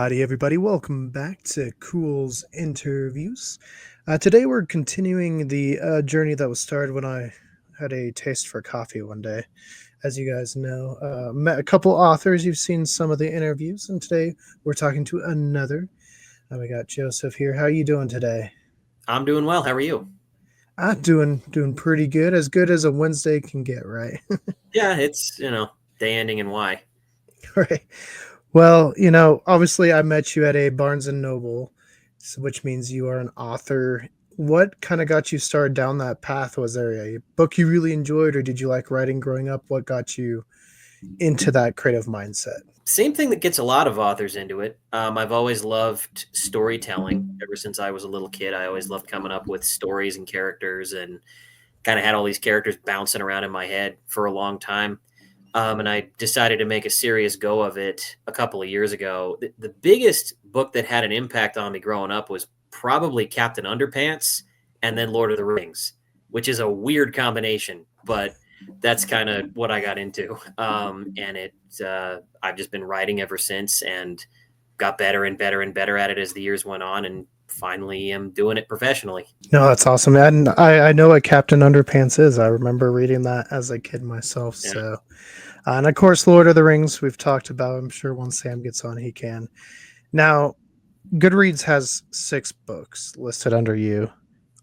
Alrighty, everybody, welcome back to Culz Interviews. Today we're continuing the journey that was started when I had a taste for coffee one day. As you guys know, met a couple authors. You've seen some of the interviews, and today we're talking to another. We got Joseph here. How are you doing today? I'm doing well. How are you? Doing pretty good. As good as a Wednesday can get, right? Yeah, it's, day ending in Y. Right. Well, obviously I met you at a Barnes and Noble, which means you are an author. What kind of got you started down that path? Was there a book you really enjoyed, or did you like writing growing up? What got you into that creative mindset? Same thing that gets a lot of authors into it. I've always loved storytelling ever since I was a little kid. I always loved coming up with stories and characters and kind of had all these characters bouncing around in my head for a long time. And I decided to make a serious go of it a couple of years ago. The biggest book that had an impact on me growing up was probably Captain Underpants and then Lord of the Rings, which is a weird combination, but that's kind of what I got into. I've just been writing ever since and got better and better and better at it as the years went on, and finally am doing it professionally. No, that's awesome. And I know what Captain Underpants is. I remember reading that as a kid myself. Yeah. So, and of course, Lord of the Rings, we've talked about. I'm sure once Sam gets on, he can. Now, Goodreads has 6 books listed under you.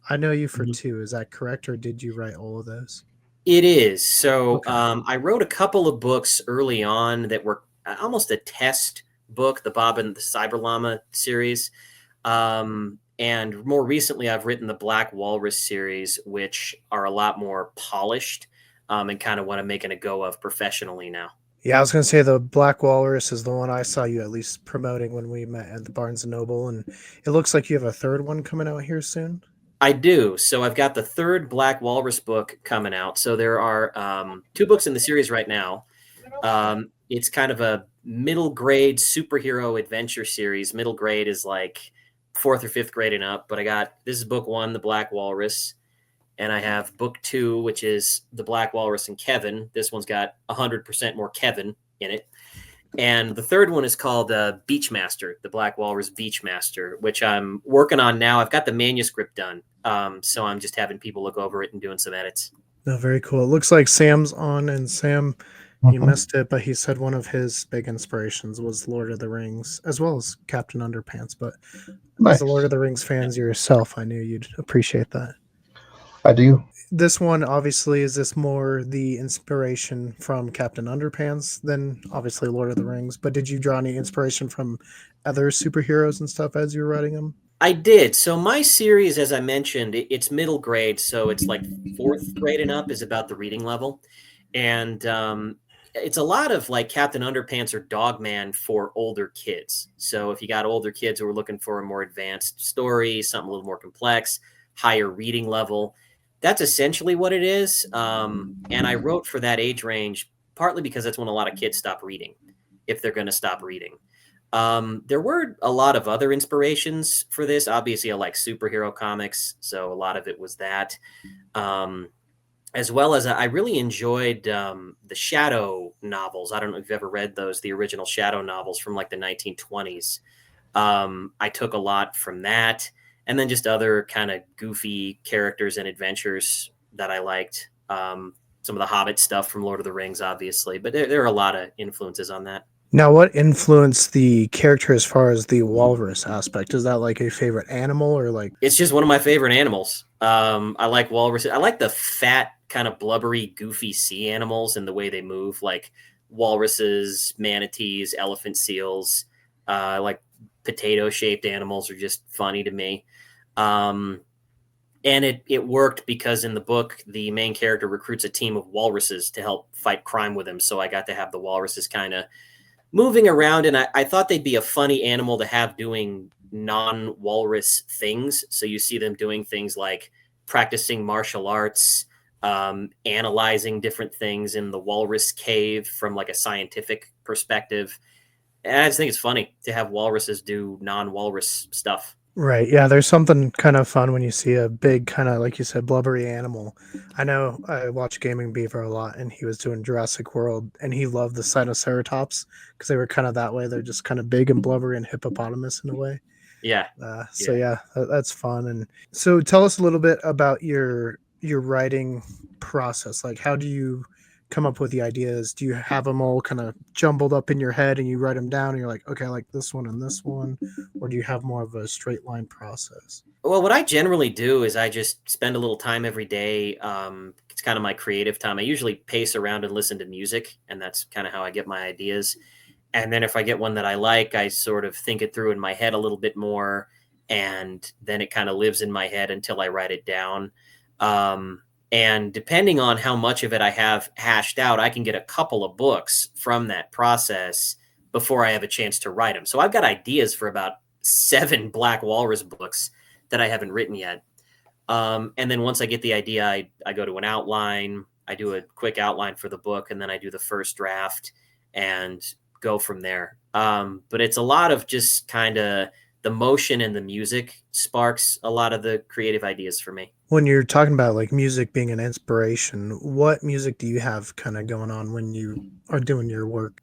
I know you for 2. Is that correct, or did you write all of those? It is. So Okay. I wrote a couple of books early on that were almost a test book, the Bob and the Cyber Llama series. And more recently, I've written the Black Walrus series, which are a lot more polished and kind of what I'm making a go of professionally now. Yeah, I was going to say the Black Walrus is the one I saw you at least promoting when we met at the Barnes & Noble, and it looks like you have a third one coming out here soon. I do. So I've got the third Black Walrus book coming out. So there are 2 books in the series right now. It's kind of a middle grade superhero adventure series. Middle grade is like 4th or 5th grade and up. But this is book 1, The Black Walrus. And I have book 2, which is The Black Walrus and Kevin. This one's got 100% more Kevin in it. And the third one is called Beachmaster, The Black Walrus Beachmaster, which I'm working on now. I've got the manuscript done. So I'm just having people look over it and doing some edits. No, very cool. It looks like Sam's on, and Sam, you missed it, but he said one of his big inspirations was Lord of the Rings, as well as Captain Underpants. But as a Lord of the Rings fans yourself, I knew you'd appreciate that. I do. This one, obviously, is this more the inspiration from Captain Underpants than obviously Lord of the Rings? But did you draw any inspiration from other superheroes and stuff as you were writing them? I did. So my series, as I mentioned, it's middle grade. So it's like 4th grade and up is about the reading level. And it's a lot of like Captain Underpants or Dogman for older kids. So if you got older kids who are looking for a more advanced story, something a little more complex, higher reading level, that's essentially what it is. And I wrote for that age range, partly because that's when a lot of kids stop reading, if they're going to stop reading. There were a lot of other inspirations for this. Obviously, I like superhero comics, so a lot of it was that. As well as I really enjoyed the Shadow novels. I don't know if you've ever read those, the original Shadow novels from like the 1920s. I took a lot from that. And then just other kind of goofy characters and adventures that I liked. Some of the Hobbit stuff from Lord of the Rings, obviously. But there are a lot of influences on that. Now, what influenced the character as far as the walrus aspect? Is that like a favorite animal or like? It's just one of my favorite animals. I like walruses. I like the fat, kind of blubbery, goofy sea animals and the way they move, like walruses, manatees, elephant seals. I like potato-shaped animals are just funny to me. And it worked because in the book, the main character recruits a team of walruses to help fight crime with him. So I got to have the walruses kind of moving around, and I thought they'd be a funny animal to have doing non-walrus things. So you see them doing things like practicing martial arts, analyzing different things in the walrus cave from like a scientific perspective. And I just think it's funny to have walruses do non-walrus stuff. Right. Yeah, there's something kind of fun when you see a big kind of like you said blubbery animal. I know I watch Gaming Beaver a lot and he was doing Jurassic World and he loved the Sinoceratops because they were kind of that way. They're just kind of big and blubbery and hippopotamus in a way. Yeah, So yeah. yeah, that's fun. And so tell us a little bit about your writing process. Like, how do you come up with the ideas? Do you have them all kind of jumbled up in your head and you write them down and you're like, okay, I like this one and this one, or do you have more of a straight line process? Well, what I generally do is I just spend a little time every day. It's kind of my creative time. I usually pace around and listen to music, and that's kind of how I get my ideas. And then if I get one that I like, I sort of think it through in my head a little bit more, and then it kind of lives in my head until I write it down. And depending on how much of it I have hashed out, I can get a couple of books from that process before I have a chance to write them. So I've got ideas for about 7 Black Walrus books that I haven't written yet. And then once I get the idea, I go to an outline, I do a quick outline for the book, and then I do the first draft and go from there. But it's a lot of just kind of the motion and the music sparks a lot of the creative ideas for me. When you're talking about like music being an inspiration, what music do you have kind of going on when you are doing your work?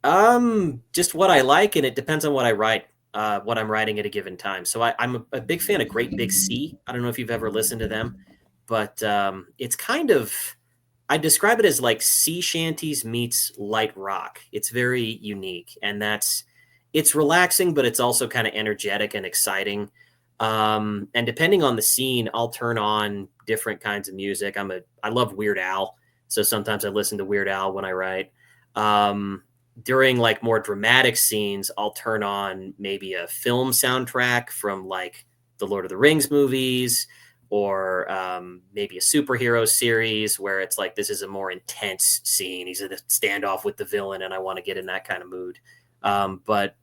Just what I like, and it depends on what I write, what I'm writing at a given time. So I'm a big fan of Great Big Sea. I don't know if you've ever listened to them, but it's kind of, I describe it as like sea shanties meets light rock. It's very unique, and it's relaxing, but it's also kind of energetic and exciting. And depending on the scene, I'll turn on different kinds of music. I love Weird Al, so sometimes I listen to Weird Al when I write. Um, During like more dramatic scenes, I'll turn on maybe a film soundtrack from like the Lord of the Rings movies, or maybe a superhero series where it's like this is a more intense scene. He's in a standoff with the villain, and I want to get in that kind of mood. But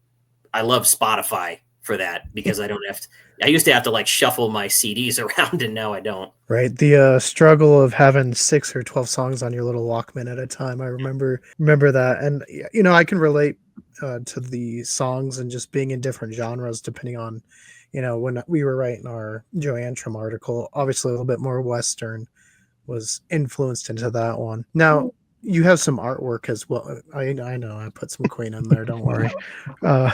I love Spotify for that because I don't have to. I used to have to like shuffle my CDs around, and now I don't. Right, the struggle of having 6 or 12 songs on your little Walkman at a time. I remember that, and I can relate to the songs and just being in different genres depending on, when we were writing our Joanne Trim article. Obviously, a little bit more Western was influenced into that one. Now you have some artwork as well. I know I put some Queen in there. Don't worry. Uh,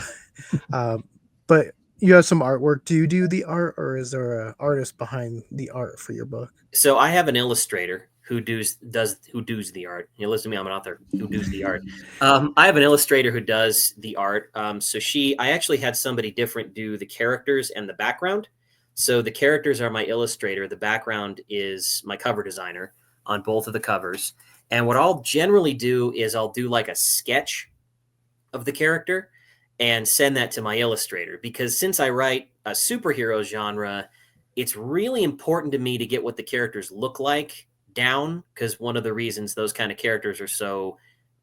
uh, but you have some artwork. Do you do the art, or is there an artist behind the art for your book? So I have an illustrator who does the art. You listen to me, I'm an author who does the art. I have an illustrator who does the art. I actually had somebody different do the characters and the background. So the characters are my illustrator. The background is my cover designer on both of the covers. And what I'll generally do is I'll do like a sketch of the character and send that to my illustrator, because since I write a superhero genre, it's really important to me to get what the characters look like down, because one of the reasons those kind of characters are so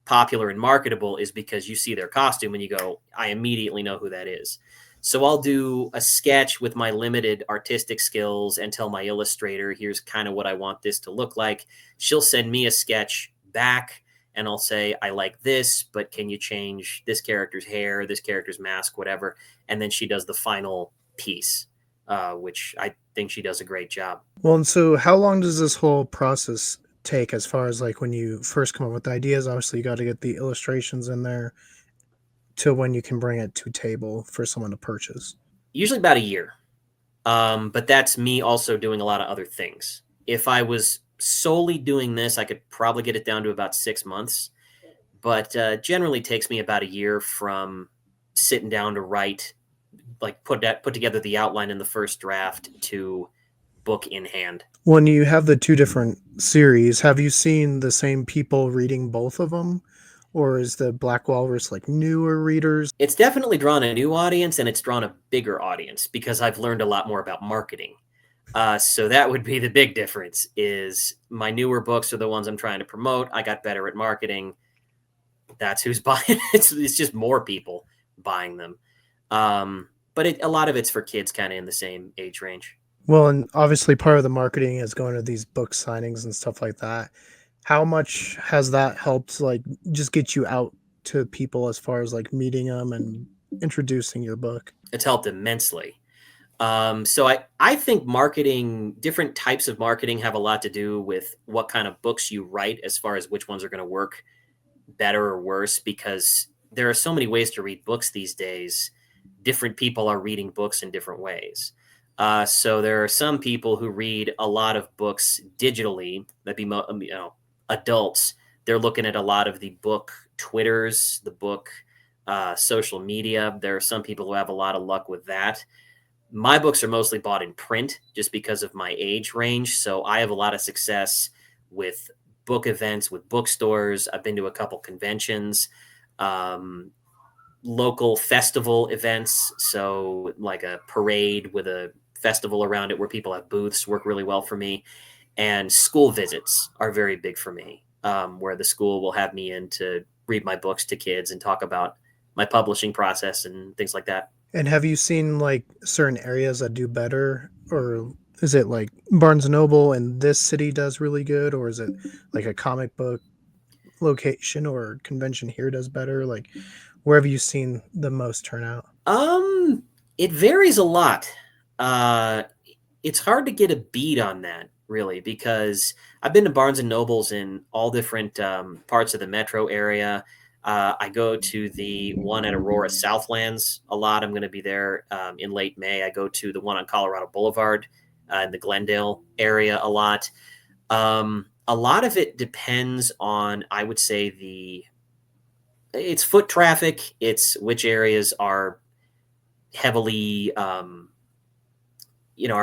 popular and marketable is because you see their costume and you go, I immediately know who that is. So I'll do a sketch with my limited artistic skills and tell my illustrator, here's kind of what I want this to look like. She'll send me a sketch back, and I'll say, I like this, but can you change this character's hair, this character's mask, whatever? And then she does the final piece, which I think she does a great job. Well, and so how long does this whole process take as far as like when you first come up with the ideas? Obviously, you got to get the illustrations in there to when you can bring it to table for someone to purchase. Usually about a year. But that's me also doing a lot of other things. If I was solely doing this, I could probably get it down to about 6 months. But generally takes me about a year from sitting down to write, like put together the outline in the first draft to book in hand. When you have the two different series, have you seen the same people reading both of them? Or is the Black Walrus like newer readers? It's definitely drawn a new audience, and it's drawn a bigger audience because I've learned a lot more about marketing. So that would be the big difference. Is my newer books are the ones I'm trying to promote. I got better at marketing. That's who's buying. It's just more people buying them. But a lot of it's for kids, kind of in the same age range. Well, and obviously part of the marketing is going to these book signings and stuff like that. How much has that helped like just get you out to people as far as like meeting them and introducing your book? It's helped immensely. So I think marketing, different types of marketing have a lot to do with what kind of books you write as far as which ones are going to work better or worse, because there are so many ways to read books these days. Different people are reading books in different ways. So there are some people who read a lot of books digitally. That'd be adults. They're looking at a lot of the book Twitters, the book social media. There are some people who have a lot of luck with that. My books are mostly bought in print just because of my age range. So I have a lot of success with book events, with bookstores. I've been to a couple conventions, local festival events. So like a parade with a festival around it where people have booths work really well for me. And school visits are very big for me, where the school will have me in to read my books to kids and talk about my publishing process and things like that. And have you seen like certain areas that do better, or is it like Barnes and Noble in this city does really good, or is it like a comic book location or convention here does better? Like, where have you seen the most turnout? It varies a lot. Uh, it's hard to get a beat on that, really, because I've been to Barnes and Nobles in all different parts of the metro area. I go to the one at Aurora Southlands a lot. I'm going to be there in late May. I go to the one on Colorado Boulevard in the Glendale area a lot. A lot of it depends on, I would say, it's foot traffic. It's which areas are heavily, are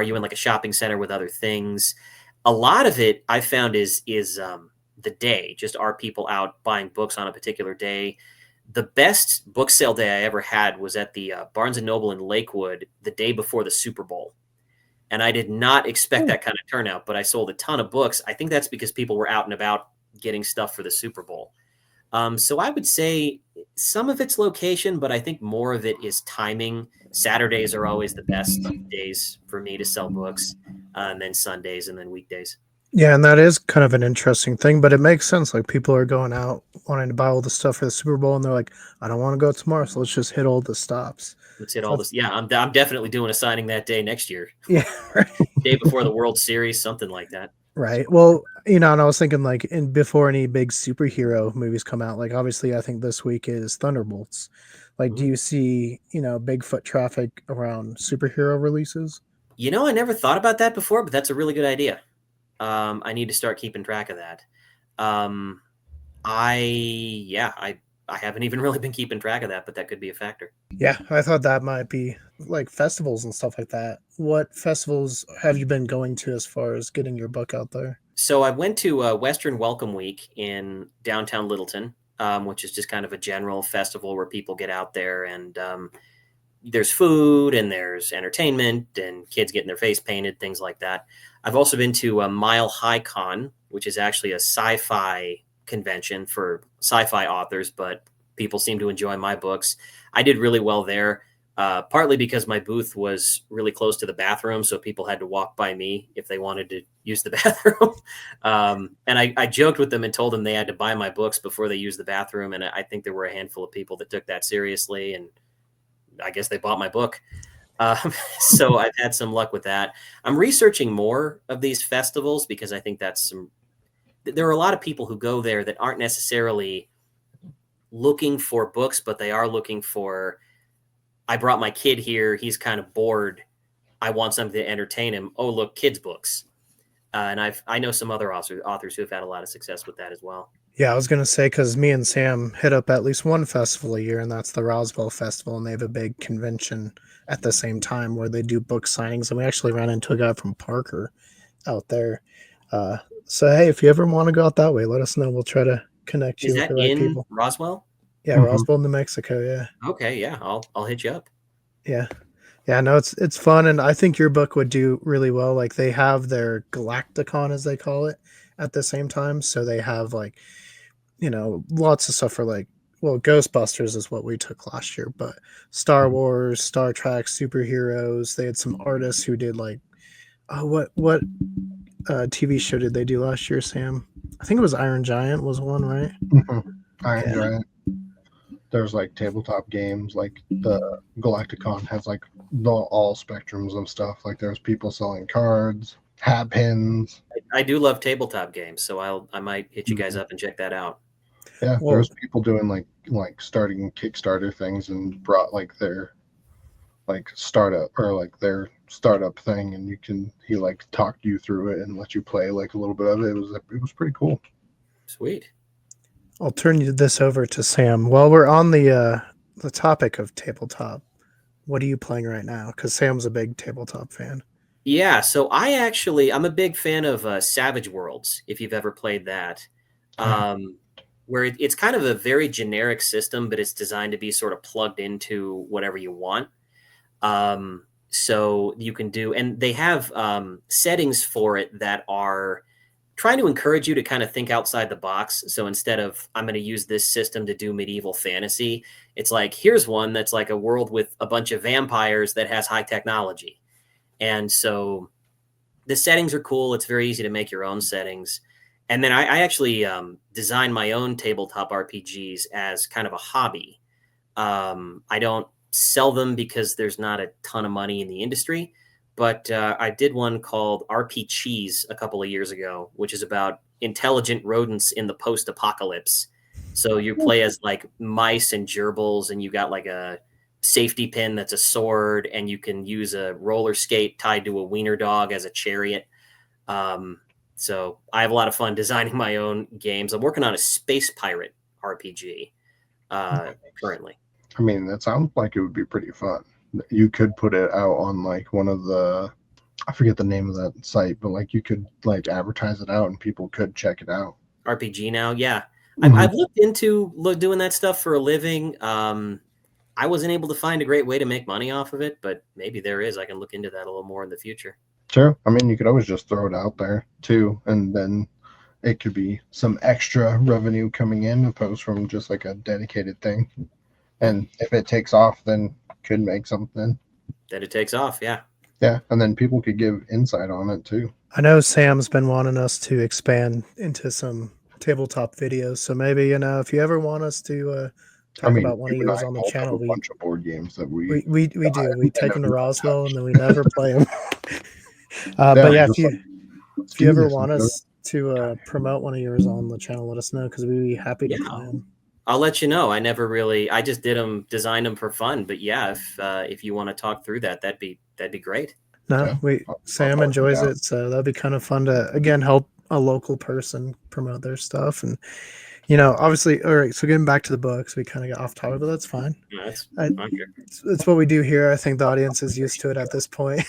you in like a shopping center with other things? A lot of it I found is the day. Just are people out buying books on a particular day? The best book sale day I ever had was at the Barnes and Noble in Lakewood the day before the Super Bowl. And I did not expect that kind of turnout, but I sold a ton of books. I think that's because people were out and about getting stuff for the Super Bowl. So I would say some of it's location, but I think more of it is timing. Saturdays are always the best days for me to sell books, and then Sundays and then weekdays. Yeah, and that is kind of an interesting thing, but it makes sense. Like people are going out wanting to buy all the stuff for the Super Bowl, and they're like, "I don't want to go tomorrow, so let's just hit all the stops." Let's hit So all this. Yeah, I'm definitely doing a signing that day next year. yeah, right. Day before the World Series, something like that. Right. Well, and I was thinking like in before any big superhero movies come out, like obviously I think this week is Thunderbolts. Like, do Mhm. you see, big foot traffic around superhero releases? I never thought about that before, but that's a really good idea. I need to start keeping track of that. Um, I haven't even really been keeping track of that, but that could be a factor. Yeah, I thought that might be like festivals and stuff like that. What festivals have you been going to as far as getting your book out there? So I went to Western Welcome Week in downtown Littleton, which is just kind of a general festival where people get out there and there's food and there's entertainment and kids getting their face painted, things like that. I've also been to a Mile High Con, which is actually a sci-fi convention for sci-fi authors, but people seem to enjoy my books. I did really well there, partly because my booth was really close to the bathroom, so people had to walk by me if they wanted to use the bathroom. And I joked with them and told them they had to buy my books before they used the bathroom, and I think there were a handful of people that took that seriously, and I guess they bought my book. So I've had some luck with that. I'm researching more of these festivals because I think there are a lot of people who go there that aren't necessarily looking for books, but they are looking for, I brought my kid here. He's kind of bored. I want something to entertain him. Oh, look, kids' books. And I know some other authors who have had a lot of success with that as well. Yeah, I was gonna say because me and Sam hit up at least one festival a year, and that's the Roswell Festival, and they have a big convention at the same time where they do book signings. And we actually ran into a guy from Parker out there. So hey, if you ever want to go out that way, let us know. We'll try to connect you Is with that the right in people. Roswell? Yeah, Roswell, New Mexico. Yeah, Okay, yeah, I'll hit you up. yeah, yeah. No, it's fun, and I think your book would do really well. Like they have their Galacticon, as they call it, at the same time. So they have like lots of stuff for like, well, Ghostbusters is what we took last year, but Star Wars, Star Trek, superheroes. They had some artists who did like, what TV show did they do last year, Sam? I think it was Iron Giant was one, right? Iron Yeah. Giant. There's like tabletop games, like the Galacticon has like all spectrums of stuff. Like there's people selling cards, hat pins. I do love tabletop games, so I might hit you guys up and check that out. Yeah, Well, there's people doing like starting Kickstarter things and brought like their like startup or like their startup thing, and he like talked you through it and let you play like a little bit of it. It was pretty cool. Sweet. I'll turn this over to Sam. While we're on the topic of tabletop, what are you playing right now? Because Sam's a big tabletop fan. Yeah, so I'm a big fan of Savage Worlds, if you've ever played that. Where it's kind of a very generic system, but it's designed to be sort of plugged into whatever you want. So you can do, and they have settings for it that are trying to encourage you to kind of think outside the box. So instead of, I'm going to use this system to do medieval fantasy, it's like, here's one that's like a world with a bunch of vampires that has high technology. And so the settings are cool. It's very easy to make your own settings. And then I actually design my own tabletop RPGs as kind of a hobby. I don't sell them because there's not a ton of money in the industry, but I did one called RP Cheese a couple of years ago, which is about intelligent rodents in the post-apocalypse. So you play as like mice and gerbils, and you got like a safety pin that's a sword, and you can use a roller skate tied to a wiener dog as a chariot. So I have a lot of fun designing my own games. I'm working on a space pirate RPG currently. I mean, that sounds like it would be pretty fun. You could put it out on like one of the, I forget the name of that site, but like you could like advertise it out and people could check it out. RPG Now, yeah. Mhm. I've looked into doing that stuff for a living. I wasn't able to find a great way to make money off of it, but maybe there is. I can look into that a little more in the future. Sure. I mean, you could always just throw it out there too, and then it could be some extra revenue coming in opposed from just like a dedicated thing. And if it takes off, then could make something. Then it takes off, yeah. Yeah, and then people could give insight on it too. I know Sam's been wanting us to expand into some tabletop videos, so maybe if you ever want us to talk about one of yours on the channel, a bunch of board games that we do. We take them to Roswell and then we never play them. But yeah, if you ever want us to promote one of yours on the channel, let us know because we'd be happy to play them. I'll let you know. I just designed them for fun. But yeah, if you want to talk through that'd be great. No, Sam enjoys it, so that'd be kind of fun to again help a local person promote their stuff. And obviously, all right. So getting back to the books, we kind of got off topic, but that's fine. No, that's it's what we do here. I think the audience is used to it at this point,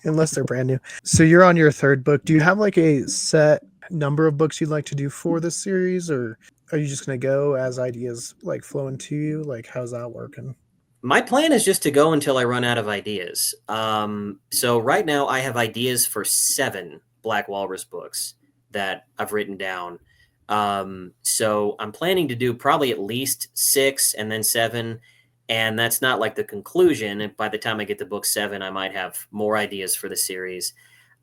unless they're brand new. So you're on your third book. Do you have like a set number of books you'd like to do for this series, or are you just going to go as ideas like flow into you? Like, how's that working? My plan is just to go until I run out of ideas. So right now I have ideas for 7 Black Walrus books that I've written down. So I'm planning to do probably at least 6 and then 7. And that's not like the conclusion. And by the time I get to book 7, I might have more ideas for the series.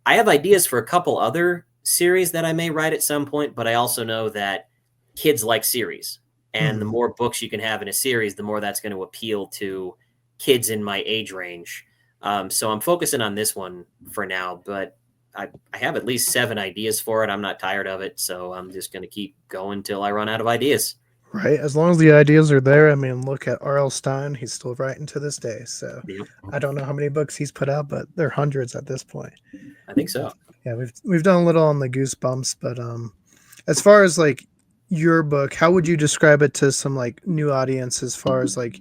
I have ideas for a couple other series that I may write at some point, but I also know that kids like series. And the more books you can have in a series, the more that's going to appeal to kids in my age range. So I'm focusing on this one for now, but I have at least 7 ideas for it. I'm not tired of it. So I'm just going to keep going till I run out of ideas. Right. As long as the ideas are there. I mean, look at R.L. Stine. He's still writing to this day. So I don't know how many books he's put out, but they're hundreds at this point. I think so. Yeah, we've done a little on the Goosebumps, but as far as like your book, how would you describe it to some like new audience as far as like,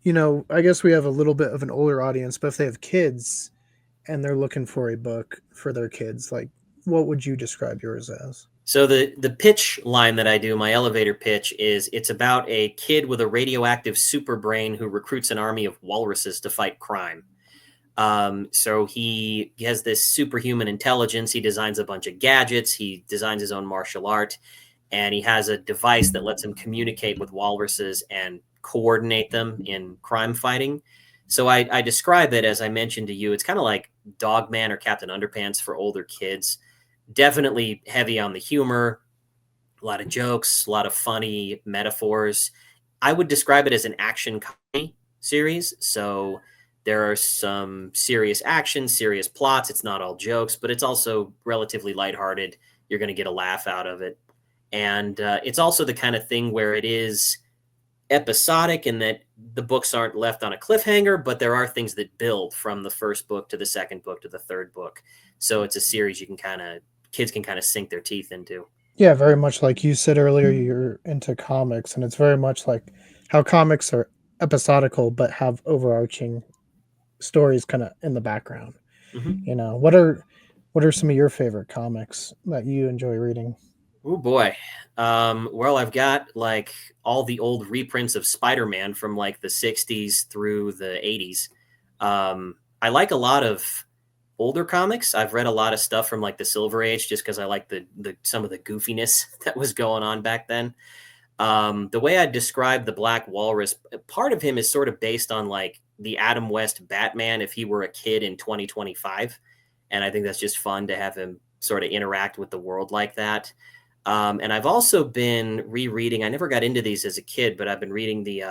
I guess we have a little bit of an older audience, but if they have kids and they're looking for a book for their kids, like what would you describe yours as? So the pitch line that I do, my elevator pitch, is it's about a kid with a radioactive super brain who recruits an army of walruses to fight crime. So he has this superhuman intelligence. He designs a bunch of gadgets. He designs his own martial art, and he has a device that lets him communicate with walruses and coordinate them in crime fighting. So I describe it, as I mentioned to you, it's kind of like Dogman or Captain Underpants for older kids. Definitely heavy on the humor, a lot of jokes, a lot of funny metaphors. I would describe it as an action comedy series. So There are some serious action, serious plots. It's not all jokes, but it's also relatively lighthearted. You're going to get a laugh out of it. And it's also the kind of thing where it is episodic in that the books aren't left on a cliffhanger, but there are things that build from the first book to the second book to the third book. So it's a series kids can kind of sink their teeth into. Yeah, very much like you said earlier, you're into comics, and it's very much like how comics are episodical but have overarching stories kind of in the background. Mm-hmm. What are some of your favorite comics that you enjoy reading? Oh boy. Well, I've got like all the old reprints of Spider-Man from like the 60s through the 80s. I like a lot of older comics. I've read a lot of stuff from like the Silver Age just because I like the some of the goofiness that was going on back then. The way I describe the Black Walrus, part of him is sort of based on like the Adam West Batman if he were a kid in 2025. And I think that's just fun to have him sort of interact with the world like that. And I've also been rereading, I never got into these as a kid, but I've been reading the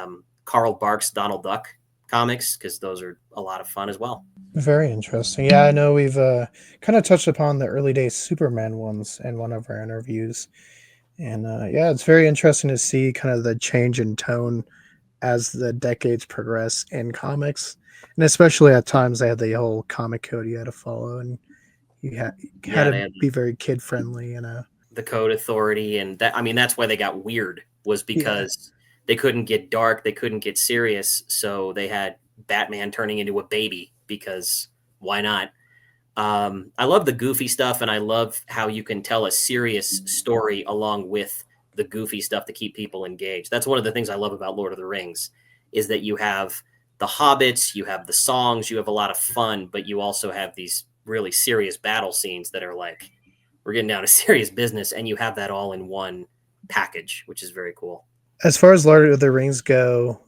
Carl Barks Donald Duck comics because those are a lot of fun as well. Very interesting. Yeah, I know we've kind of touched upon the early days Superman ones in one of our interviews. And yeah, it's very interesting to see kind of the change in tone as the decades progress in comics. And especially at times they had the whole comic code you had to follow, and you had to be very kid friendly, the Code Authority, and that's why they got weird, was because they couldn't get dark, they couldn't get serious, so they had Batman turning into a baby because why not? I love the goofy stuff, and I love how you can tell a serious story along with the goofy stuff to keep people engaged. That's one of the things I love about Lord of the Rings, is that you have the hobbits, you have the songs, you have a lot of fun, but you also have these really serious battle scenes that are like, we're getting down to serious business, and you have that all in one package, which is very cool. As far as Lord of the Rings go,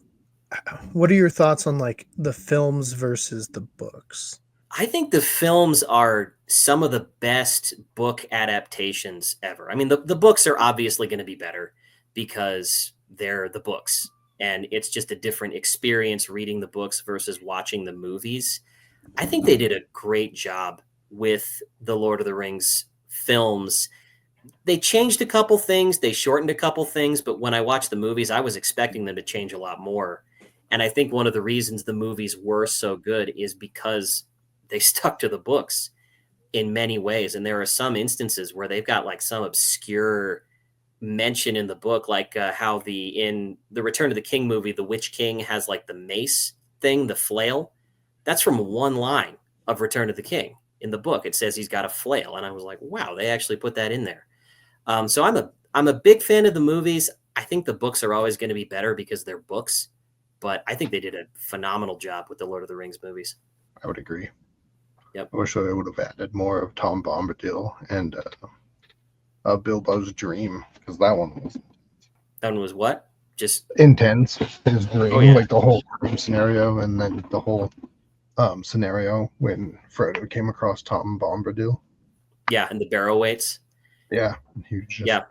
what are your thoughts on like the films versus the books? I think the films are some of the best book adaptations ever. I mean, the books are obviously going to be better because they're the books, and it's just a different experience reading the books versus watching the movies. I think they did a great job with the Lord of the Rings films. They changed a couple things, they shortened a couple things, but when I watched the movies, I was expecting them to change a lot more. And I think one of the reasons the movies were so good is because they stuck to the books in many ways. And there are some instances where they've got like some obscure mention in the book, like how in the Return of the King movie, the Witch King has like the mace thing, the flail. That's from one line of Return of the King. In the book, it says he's got a flail, and I was like, wow, they actually put that in there. So I'm a big fan of the movies. I think the books are always going to be better because they're books, but I think they did a phenomenal job with the Lord of the Rings movies. I would agree. Yep. I wish they would have added more of Tom Bombadil and Bilbo's dream, because that one was what? Just intense. His dream, oh, yeah. Like the whole dream scenario, and then the whole scenario when Frodo came across Tom Bombadil. Yeah, and the barrow weights. Yeah, huge. Yeah,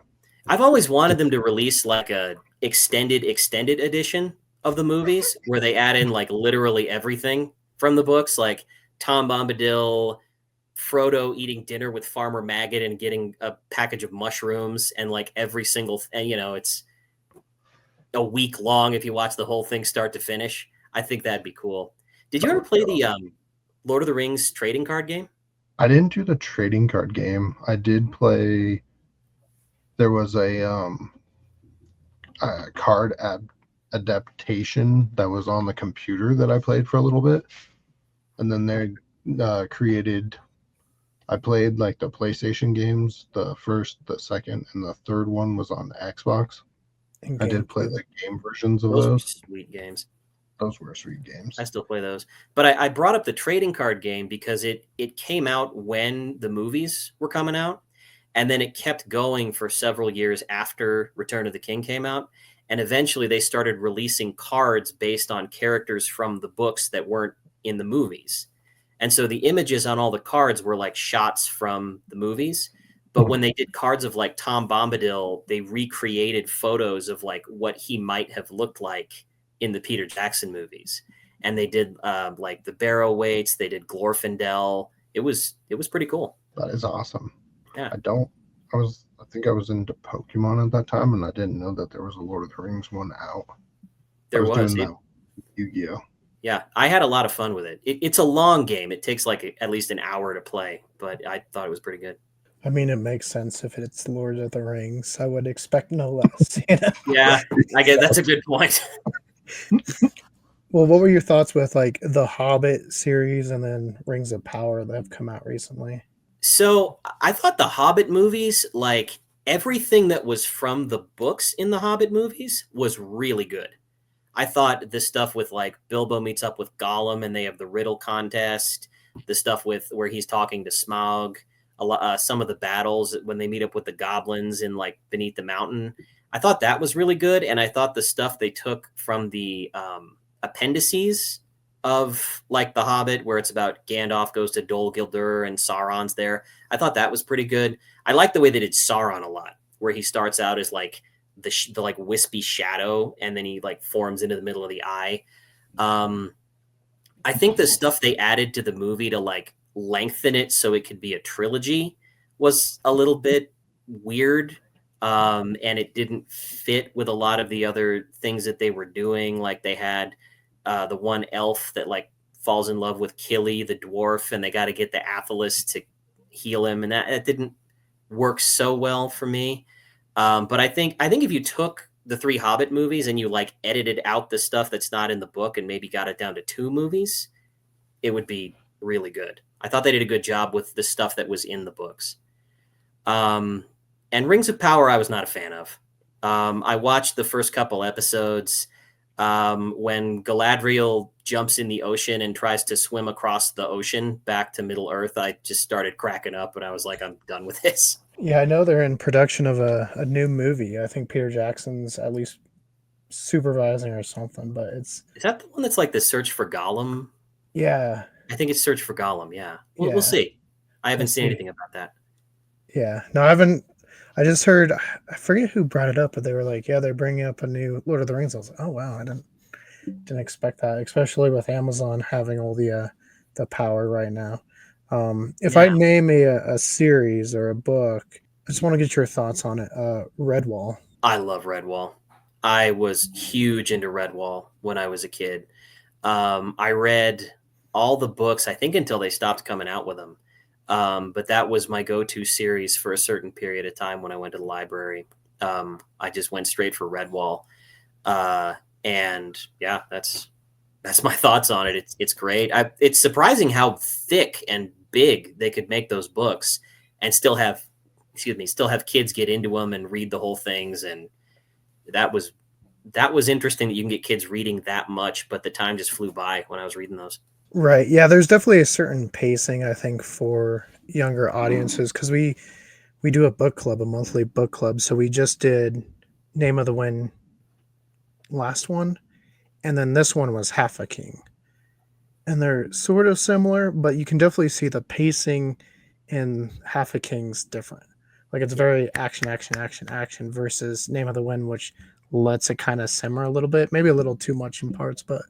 I've always wanted them to release like a extended edition of the movies where they add in like literally everything from the books, like Tom Bombadil, Frodo eating dinner with Farmer Maggot and getting a package of mushrooms, and like every single it's a week long if you watch the whole thing start to finish. I think that'd be cool. Did you ever play the Lord of the Rings trading card game? I didn't do the trading card game. I did play. There was a card adaptation that was on the computer that I played for a little bit, and then they created. I played like the PlayStation games. The first, the second, and the third one was on the Xbox. I did play the game versions of those. Were sweet games. Those were sweet games. I still play those. But I brought up the trading card game because it came out when the movies were coming out. And then it kept going for several years after Return of the King came out. And eventually they started releasing cards based on characters from the books that weren't in the movies. And so the images on all the cards were like shots from the movies. But when they did cards of like Tom Bombadil, they recreated photos of like what he might have looked like in the Peter Jackson movies. and they did like the barrow weights. They did Glorfindel. It was pretty cool. That is awesome. Yeah. I think I was into Pokemon at that time, and I didn't know that there was a Lord of the Rings one out. There was. Doing that Yu-Gi-Oh. Yeah, I had a lot of fun with it. It's a long game. It takes like at least an hour to play, but I thought it was pretty good. I mean, it makes sense if it's Lord of the Rings. I would expect no less. You know? Yeah, I get that's a good point. Well, what were your thoughts with like the Hobbit series and then Rings of Power that have come out recently? So I thought the Hobbit movies, like everything that was from the books in the Hobbit movies, was really good. I thought the stuff with like Bilbo meets up with Gollum and they have the riddle contest, the stuff with where he's talking to Smaug, some of the battles when they meet up with the goblins in like Beneath the Mountain. I thought that was really good, and I thought the stuff they took from the appendices of like the Hobbit, where it's about Gandalf goes to Dol Guldur and Sauron's there. I thought that was pretty good. I like the way they did Sauron a lot, where he starts out as like the like wispy shadow, and then he like forms into the middle of the eye. I think the stuff they added to the movie to like lengthen it so it could be a trilogy was a little bit weird. And it didn't fit with a lot of the other things that they were doing. Like they had the one elf that like falls in love with Killy, the dwarf, and they got to get the Athelis to heal him, and that didn't work so well for me. But I think if you took the 3 Hobbit movies and you like edited out the stuff that's not in the book and maybe got it down to 2 movies, it would be really good. I thought they did a good job with the stuff that was in the books. And Rings of Power, I was not a fan of. I watched the first couple episodes. When Galadriel jumps in the ocean and tries to swim across the ocean back to Middle Earth, I just started cracking up, and I was like, I'm done with this. Yeah, I know they're in production of a new movie. I think Peter Jackson's at least supervising or something, but Is that the one that's like the Search for Gollum? Yeah. I think it's Search for Gollum, yeah. We'll see. I haven't seen anything about that. Yeah. No, I haven't. I just heard, I forget who brought it up, but they were like, yeah, they're bringing up a new Lord of the Rings. I was like, oh, wow, I didn't expect that, especially with Amazon having all the power right now. If I name a series or a book, I just want to get your thoughts on it. Redwall. I love Redwall. I was huge into Redwall when I was a kid. I read all the books, I think, until they stopped coming out with them. But that was my go-to series for a certain period of time when I went to the library. I just went straight for Redwall. And yeah, that's my thoughts on it. It's great. It's surprising how thick and big they could make those books and still have kids get into them and read the whole things. And that was interesting that you can get kids reading that much, but the time just flew by when I was reading those. Right. Yeah, there's definitely a certain pacing, I think, for younger audiences, because we do a book club, a monthly book club. So we just did Name of the Wind last one, and then this one was Half a King. And they're sort of similar, but you can definitely see the pacing in Half a King's different. Like it's very action versus Name of the Wind, which lets it kind of simmer a little bit, maybe a little too much in parts, but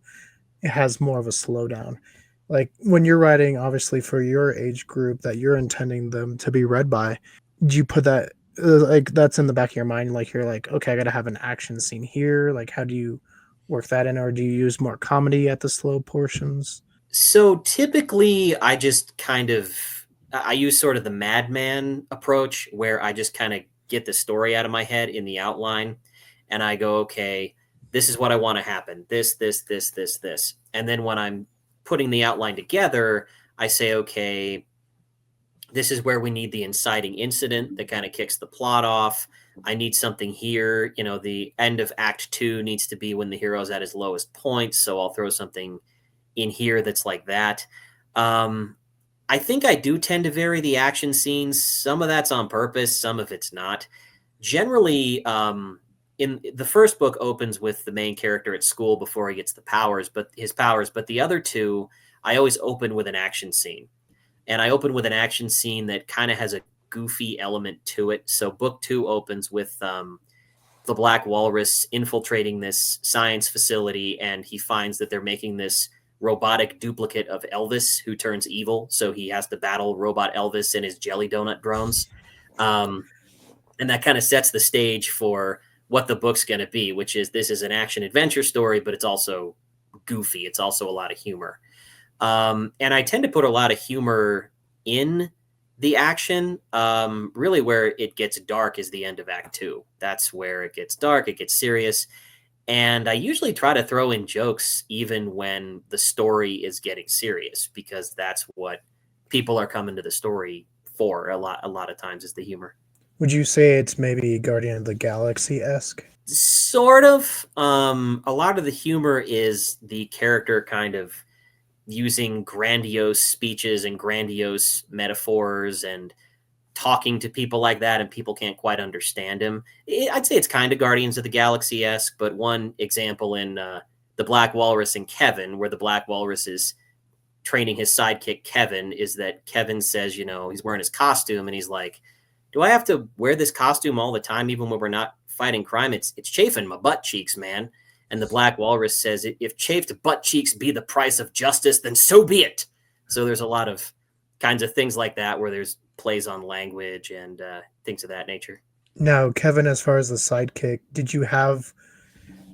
it has more of a slowdown. Like when you're writing, obviously for your age group that you're intending them to be read by, do you put that like that's in the back of your mind? Like you're like, okay, I got to have an action scene here. Like how do you work that in, or do you use more comedy at the slow portions? So typically I just I use sort of the madman approach where I just kind of get the story out of my head in the outline and I go, okay, this is what I want to happen. This. And then when I'm putting the outline together, I say, okay, this is where we need the inciting incident that kind of kicks the plot off. I need something here. You know, the end of Act 2 needs to be when the hero's at his lowest point. So I'll throw something in here that's like that. I think I do tend to vary the action scenes. Some of that's on purpose. Some of it's not. Generally, in the first book opens with the main character at school before he gets his powers. But the other two, I always open with an action scene. And I open with an action scene that kind of has a goofy element to it. So book 2 opens with the Black Walrus infiltrating this science facility, and he finds that they're making this robotic duplicate of Elvis who turns evil. So he has to battle robot Elvis and his jelly donut drones. And that kind of sets the stage for what the book's going to be, which is this is an action adventure story, but it's also goofy. It's also a lot of humor. And I tend to put a lot of humor in the action. Really where it gets dark is the end of Act 2. That's where it gets dark, it gets serious. And I usually try to throw in jokes even when the story is getting serious, because that's what people are coming to the story for a lot of times is the humor. Would you say it's maybe Guardian of the Galaxy-esque? Sort of. A lot of the humor is the character kind of using grandiose speeches and grandiose metaphors and talking to people like that, and people can't quite understand him. I'd say it's kind of Guardians of the Galaxy-esque, but one example in the Black Walrus and Kevin, where the Black Walrus is training his sidekick Kevin, is that Kevin says, you know, he's wearing his costume and he's like, do I have to wear this costume all the time even when we're not fighting crime? It's chafing my butt cheeks, man. And the Black Walrus says, if chafed butt cheeks be the price of justice, then so be it. So there's a lot of kinds of things like that where there's plays on language and things of that nature. Now, Kevin, as far as the sidekick, did you have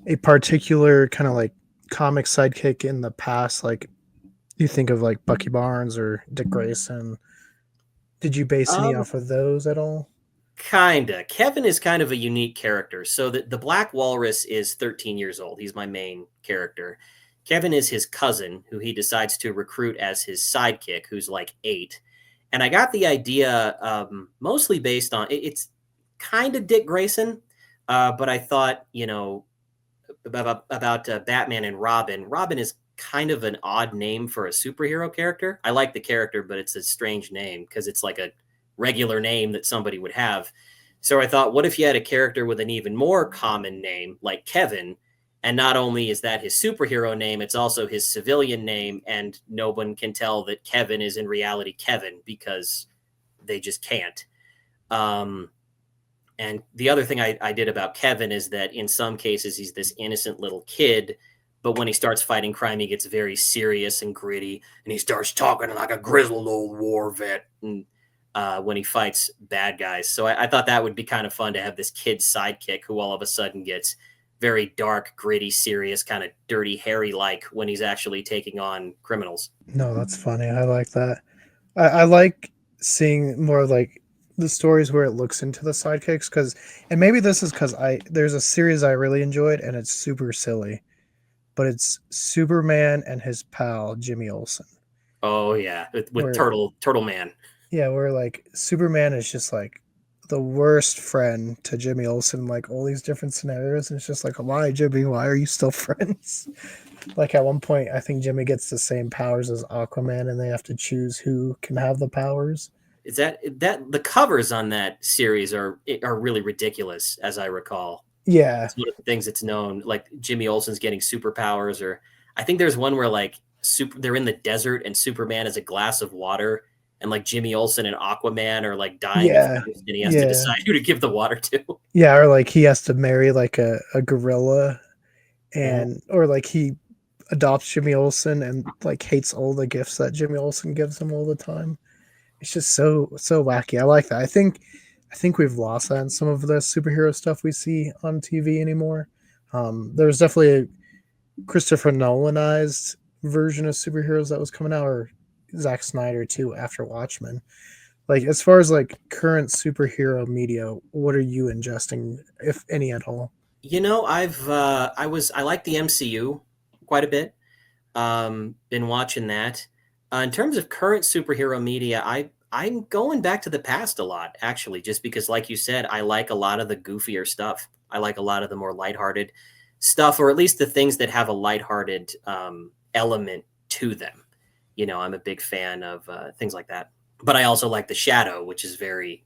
a particular kind of like comic sidekick in the past? Like you think of like Bucky Barnes or Dick Grayson. Did you base any off of those at all? Kinda. Kevin is kind of a unique character. So the Black Walrus is 13 years old. He's my main character. Kevin is his cousin, who he decides to recruit as his sidekick, who's like 8. And I got the idea mostly based on, it's kind of Dick Grayson, but I thought, you know, about Batman and Robin. Robin is kind of an odd name for a superhero character. I like the character, but it's a strange name because it's like a regular name that somebody would have. So I thought, what if you had a character with an even more common name like Kevin? And not only is that his superhero name, it's also his civilian name. And no one can tell that Kevin is in reality Kevin because they just can't. And the other thing I did about Kevin is that in some cases, he's this innocent little kid. But when he starts fighting crime, he gets very serious and gritty. And he starts talking like a grizzled old war vet. And when he fights bad guys. So I thought that would be kind of fun to have this kid sidekick who all of a sudden gets very dark, gritty, serious, kind of dirty Harry-like when he's actually taking on criminals. No, that's funny. I like that. I like seeing more like the stories where it looks into the sidekicks because, and maybe this is because there's a series I really enjoyed and it's super silly, but it's Superman and his pal Jimy Olsen. Oh yeah, with Turtle Man. Yeah, where like Superman is just like the worst friend to Jimy Olsen, like all these different scenarios, and it's just like, why, Jimmy? Why are you still friends? Like at one point, I think Jimy gets the same powers as Aquaman, and they have to choose who can have the powers. Is that the covers on that series are really ridiculous, as I recall. Yeah, it's one of the things that's known. Like Jimy Olsen's getting superpowers, or I think there's one where like they're in the desert and Superman is a glass of water. And like Jimy Olsen and Aquaman are like dying of thirst, and he has to decide who to give the water to. Yeah, or like he has to marry like a gorilla, and or like he adopts Jimy Olsen and like hates all the gifts that Jimy Olsen gives him all the time. It's just so wacky. I like that. I think we've lost that in some of the superhero stuff we see on TV anymore. There's definitely a Christopher Nolanized version of superheroes that was coming out, or Zack Snyder too after Watchmen. Like as far as like current superhero media, what are you ingesting, if any at all? You know, I like the MCU quite a bit. Been watching that. In terms of current superhero media, I'm going back to the past a lot, actually, just because, like you said, I like a lot of the goofier stuff. I like a lot of the more lighthearted stuff, or at least the things that have a lighthearted element to them. You know, I'm a big fan of things like that. But I also like The Shadow, which is very,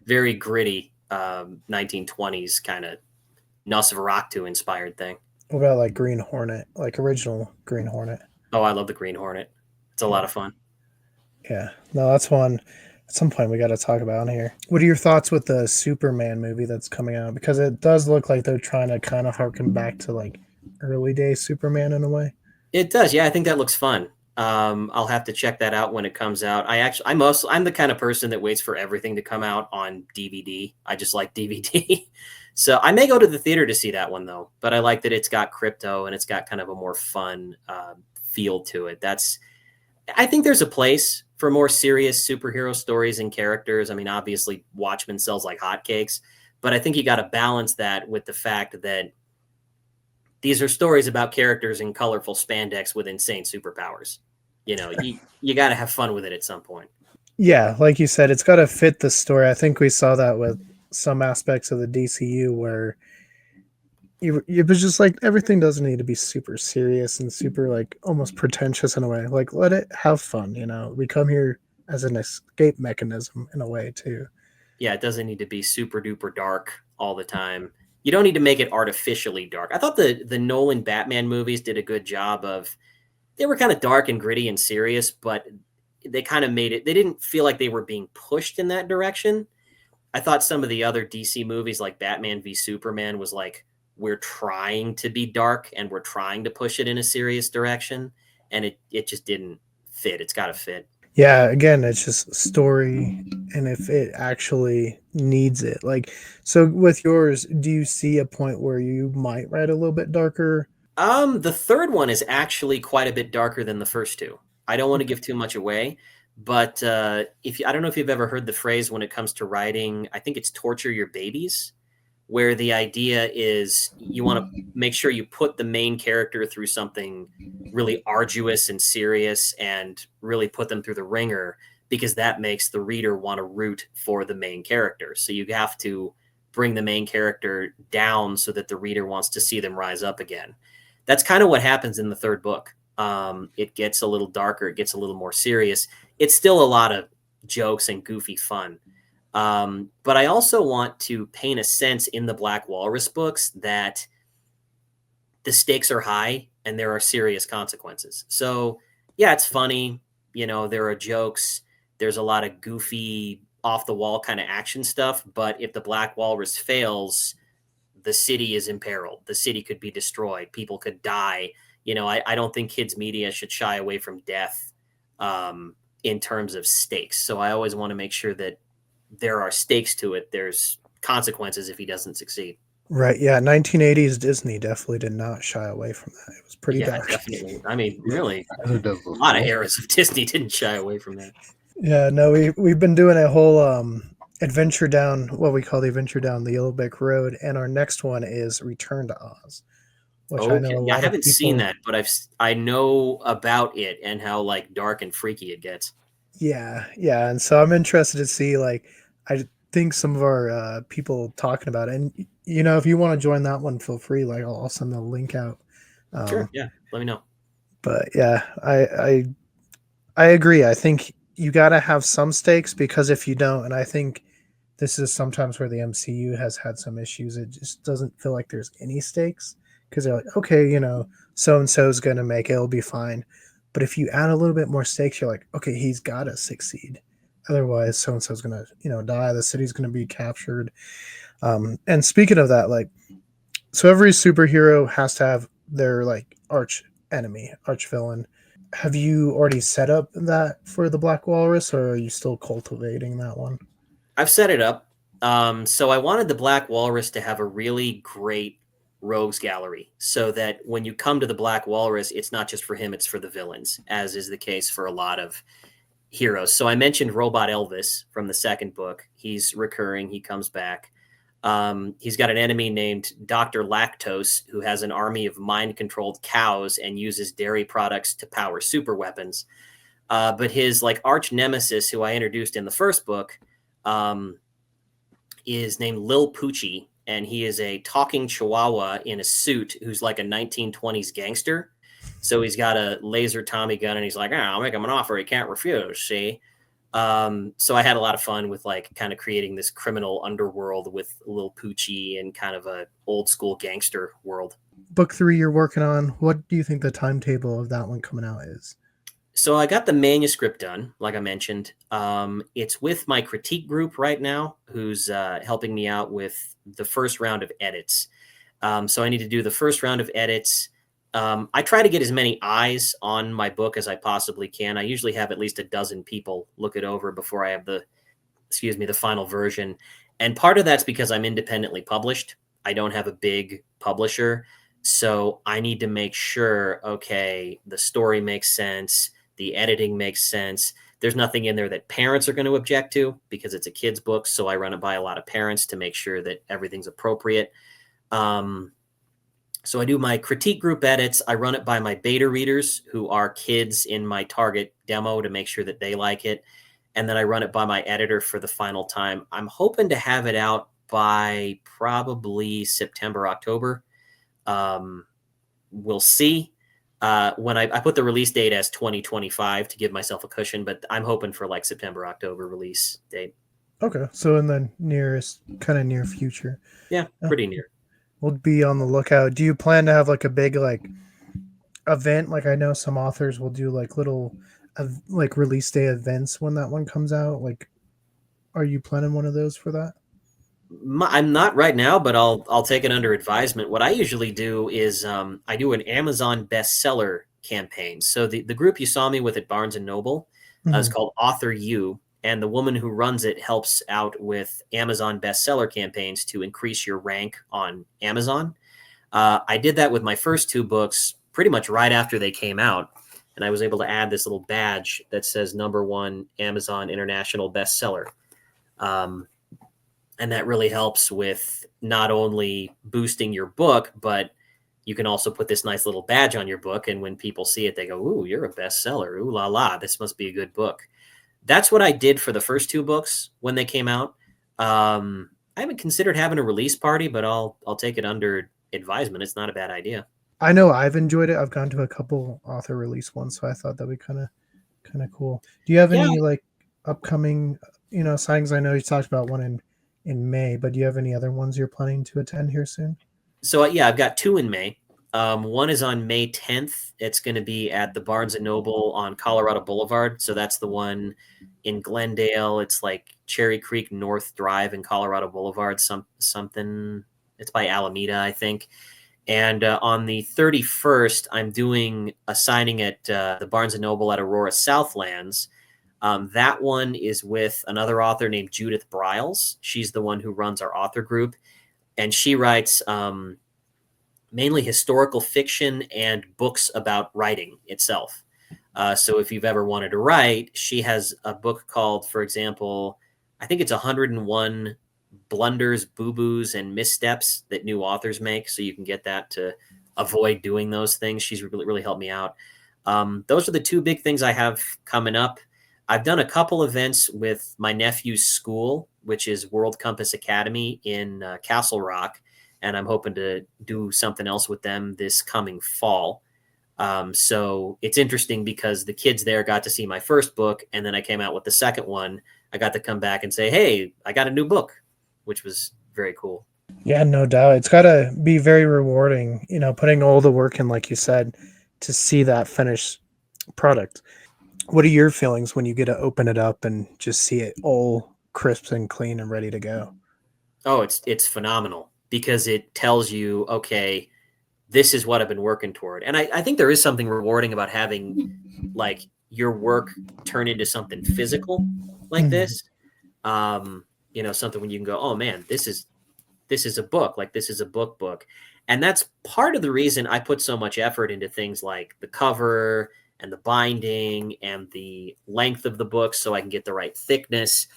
very gritty 1920s kind of Nosferatu inspired thing. What about like Green Hornet, like original Green Hornet? Oh, I love the Green Hornet. It's a lot of fun. Yeah, no, that's one at some point we got to talk about here. What are your thoughts with the Superman movie that's coming out? Because it does look like they're trying to kind of harken back to like early day Superman in a way. It does. Yeah, I think that looks fun. I'll have to check that out when it comes out. I'm the kind of person that waits for everything to come out on DVD. I just like DVD. So I may go to the theater to see that one though, but I like that it's got crypto and it's got kind of a more fun feel to it. I think there's a place for more serious superhero stories and characters. I mean, obviously Watchmen sells like hotcakes, but I think you got to balance that with the fact that these are stories about characters in colorful spandex with insane superpowers. You got to have fun with it at some point. Yeah, like you said, it's got to fit the story. I think we saw that with some aspects of the DCU where it was just like everything doesn't need to be super serious and super like almost pretentious in a way. Like let it have fun. We come here as an escape mechanism in a way too. Yeah, it doesn't need to be super duper dark all the time. You don't need to make it artificially dark. I thought the Nolan Batman movies did a good job of, they were kind of dark and gritty and serious, but they kind of made it, they didn't feel like they were being pushed in that direction. I thought some of the other DC movies like Batman v Superman was like, we're trying to be dark and we're trying to push it in a serious direction. And it just didn't fit. It's got to fit. Yeah, again, it's just story and if it actually needs it. Like, so with yours, do you see a point where you might write a little bit darker? The third one is actually quite a bit darker than the first two. I don't want to give too much away, but I don't know if you've ever heard the phrase when it comes to writing, I think it's torture your babies, where the idea is you want to make sure you put the main character through something really arduous and serious and really put them through the ringer, because that makes the reader want to root for the main character. So you have to bring the main character down so that the reader wants to see them rise up again. That's kind of what happens in the third book. It gets a little darker. It gets a little more serious. It's still a lot of jokes and goofy fun. But I also want to paint a sense in the Black Walrus books that the stakes are high and there are serious consequences. So yeah, it's funny. There are jokes. There's a lot of goofy, off the wall kind of action stuff. But if the Black Walrus fails, the city is imperiled. The city could be destroyed. People could die. I don't think kids media should shy away from death in terms of stakes. So I always want to make sure that there are stakes to it. There's consequences if he doesn't succeed. Right. Yeah. 1980s Disney definitely did not shy away from that. It was pretty dark. Definitely. I mean, really, a lot of eras of Disney didn't shy away from that. Yeah. No, we've been doing a whole adventure down what we call the adventure down the Yellow Brick Road, and our next one is Return to Oz. Which I haven't seen that, but I know about it and how like dark and freaky it gets. Yeah, and so I'm interested to see, like, I think some of our people talking about it, and if you want to join that one, feel free. Like, I'll send the link out. Sure, yeah, let me know. But yeah, I agree. I think you got to have some stakes, because if you don't, and I think this is sometimes where the MCU has had some issues, it just doesn't feel like there's any stakes, because they're like, okay, so and so is going to make it, it'll be fine. But if you add a little bit more stakes, you're like, okay, he's got to succeed. Otherwise, so-and-so is going to, die. The city's going to be captured. And speaking of that, like, so every superhero has to have their, like, arch enemy, arch villain. Have you already set up that for the Black Walrus, or are you still cultivating that one? I've set it up. So I wanted the Black Walrus to have a really great rogues gallery, so that when you come to the Black Walrus, it's not just for him, it's for the villains, as is the case for a lot of heroes. So I mentioned Robot Elvis from the second book. He's recurring. He comes back. He's got an enemy named Dr. Lactose, who has an army of mind-controlled cows and uses dairy products to power super weapons. But his like arch nemesis, who I introduced in the first book, is named Lil Poochie, and he is a talking chihuahua in a suit who's like a 1920s gangster. So he's got a laser Tommy gun, and he's like, I'll make him an offer he can't refuse, see? So I had a lot of fun with like kind of creating this criminal underworld with Lil Poochie and kind of a old school gangster world. Book 3 you're working on, what do you think the timetable of that one coming out is? So I got the manuscript done, like I mentioned. It's with my critique group right now, who's helping me out with the first round of edits. So I need to do the first round of edits. I try to get as many eyes on my book as I possibly can. I usually have at least a dozen people look it over before I have the final version. And part of that's because I'm independently published. I don't have a big publisher. So I need to make sure, okay, the story makes sense. The editing makes sense. There's nothing in there that parents are going to object to because it's a kid's book. So I run it by a lot of parents to make sure that everything's appropriate. So I do my critique group edits. I run it by my beta readers who are kids in my target demo to make sure that they like it. And then I run it by my editor for the final time. I'm hoping to have it out by probably September, October. We'll see. When I put the release date as 2025 to give myself a cushion, but I'm hoping for like September, October release date. Okay, so in the kind of near future. Yeah, pretty near. We'll be on the lookout. Do you plan to have like a big like event? Like I know some authors will do like little like release day events when that one comes out. Like, are you planning one of those for that? I'm not right now, but I'll take it under advisement. What I usually do is I do an Amazon bestseller campaign. So the group you saw me with at Barnes and Noble is called Author U, and the woman who runs it helps out with Amazon bestseller campaigns to increase your rank on Amazon. I did that with my first two books pretty much right after they came out, and I was able to add this little badge that says #1 Amazon International Bestseller. And that really helps with not only boosting your book, but you can also put this nice little badge on your book. And when people see it, they go, "Ooh, you're a bestseller. Ooh la la, this must be a good book." That's what I did for the first two books when they came out. I haven't considered having a release party, but I'll take it under advisement. It's not a bad idea. I know I've enjoyed it. I've gone to a couple author release ones, so I thought that'd be kind of cool. Do you have any like upcoming, sightings? I know you talked about one in May, but do you have any other ones you're planning to attend here soon? So yeah, I've got two in May. One is on May 10th. It's going to be at the Barnes & Noble on Colorado Boulevard. So that's the one in Glendale. It's like Cherry Creek North Drive in Colorado Boulevard, something. It's by Alameda, I think. And on the 31st, I'm doing a signing at the Barnes & Noble at Aurora Southlands. That one is with another author named Judith Briles. She's the one who runs our author group. And she writes mainly historical fiction and books about writing itself. So if you've ever wanted to write, she has a book called, for example, I think it's 101 blunders, boo-boos, and missteps that new authors make. So you can get that to avoid doing those things. She's really helped me out. Those are the two big things I have coming up. I've done a couple events with my nephew's school, which is World Compass Academy in Castle Rock. And I'm hoping to do something else with them this coming fall. So it's interesting because the kids there got to see my first book, and then I came out with the second one. I got to come back and say, "Hey, I got a new book," which was very cool. Yeah, no doubt. It's got to be very rewarding, putting all the work in, like you said, to see that finished product. What are your feelings when you get to open it up and just see it all crisp and clean and ready to go? Oh, it's phenomenal because it tells you, okay, this is what I've been working toward. And I think there is something rewarding about having like your work turn into something physical like this. Something when you can go, "Oh man, this is a book, like this is a book. And that's part of the reason I put so much effort into things like the cover and the binding and the length of the book so I can get the right thickness,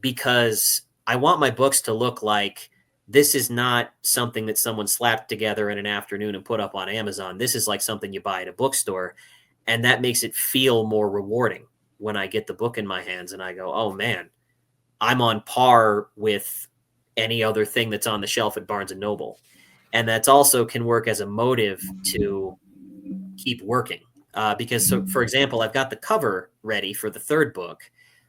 because I want my books to look like this is not something that someone slapped together in an afternoon and put up on Amazon. This is like something you buy at a bookstore, and that makes it feel more rewarding when I get the book in my hands and I go, "Oh man, I'm on par with any other thing that's on the shelf at Barnes & Noble." And that's also can work as a motive to keep working. Because, so, for example, I've got the cover ready for the third book.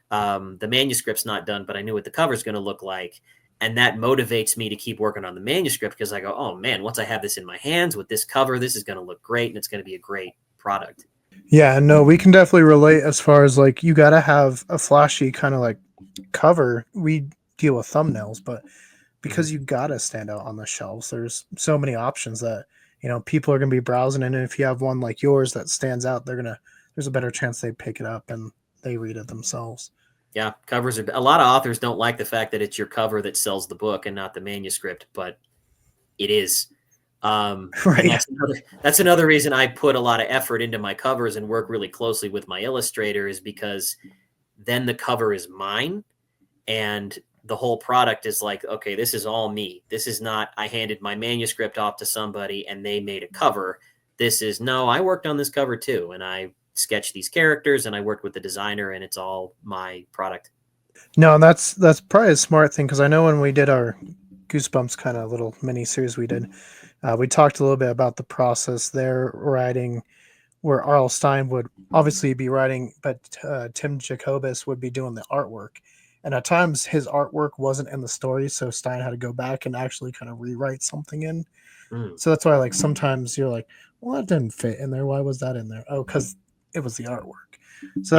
The manuscript's not done, but I knew what the cover's going to look like. And that motivates me to keep working on the manuscript because I go, "Oh man, once I have this in my hands with this cover, this is going to look great and it's going to be a great product." Yeah, no, we can definitely relate as far as like you got to have a flashy kind of like cover. We deal with thumbnails, but because you got to stand out on the shelves, there's so many options that people are going to be browsing, and if you have one like yours that stands out, there's a better chance they pick it up and they read it themselves. Yeah, covers are, a lot of authors don't like the fact that it's your cover that sells the book and not the manuscript, but it is. And Right. that's another reason I put a lot of effort into my covers and work really closely with my illustrator, is because then the cover is mine and the whole product is like, okay, this is all me. This is not, I handed my manuscript off to somebody and they made a cover. This is, no, I worked on this cover too. And I sketched these characters and I worked with the designer, and it's all my product. No, that's probably a smart thing, because I know when we did our Goosebumps kind of little mini series we did, we talked a little bit about the process they're writing, where R.L. Stine would obviously be writing, but Tim Jacobus would be doing the artwork. And at times his artwork wasn't in the story, so Stine had to go back and actually kind of rewrite something in. So that's why, like, sometimes you're like, well, that didn't fit in there. Why was that in there? Oh, because it was the artwork. So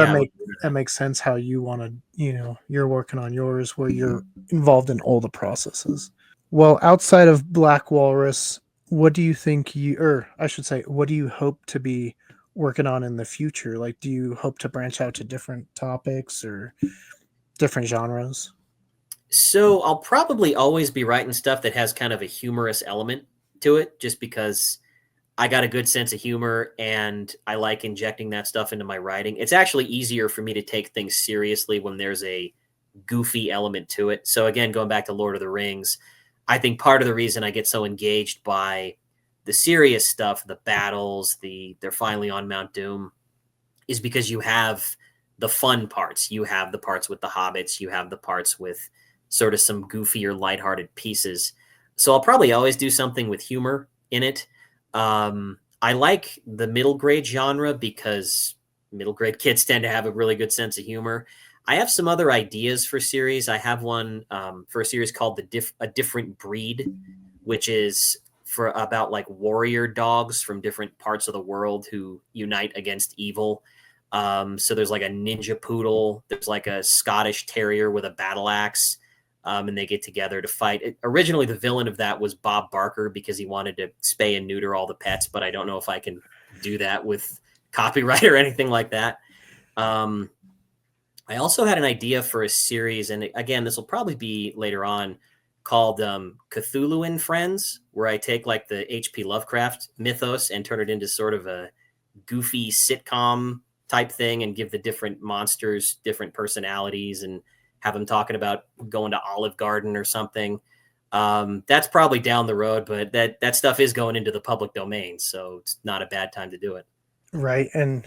that makes sense how you want to, you're working on yours where you're involved in all the processes. Well, outside of Black Walrus, what do you think what do you hope to be working on in the future? Like, do you hope to branch out to different topics or different genres? So I'll probably always be writing stuff that has kind of a humorous element to it, just because I got a good sense of humor and I like injecting that stuff into my writing. It's actually easier for me to take things seriously when there's a goofy element to it. So again, going back to Lord of the Rings, I think part of the reason I get so engaged by the serious stuff, the battles, they're finally on Mount Doom, is because you have the fun parts. You have the parts with the hobbits. You have the parts with sort of some goofier, lighthearted pieces. So I'll probably always do something with humor in it. I like the middle grade genre because middle grade kids tend to have a really good sense of humor. I have some other ideas for series. I have one for a series called A Different Breed, which is for about like warrior dogs from different parts of the world who unite against evil. So there's like a ninja poodle. There's like a Scottish terrier with a battle axe. And they get together to fight. Originally, the villain of that was Bob Barker because he wanted to spay and neuter all the pets, but I don't know if I can do that with copyright or anything like that. I also had an idea for a series, and again, this will probably be later on, called Cthulhu and Friends, where I take like the H.P. Lovecraft mythos and turn it into sort of a goofy sitcom type thing and give the different monsters different personalities and have them talking about going to Olive Garden or something. That's probably down the road, but that stuff is going into the public domain, so it's not a bad time to do it. Right. And,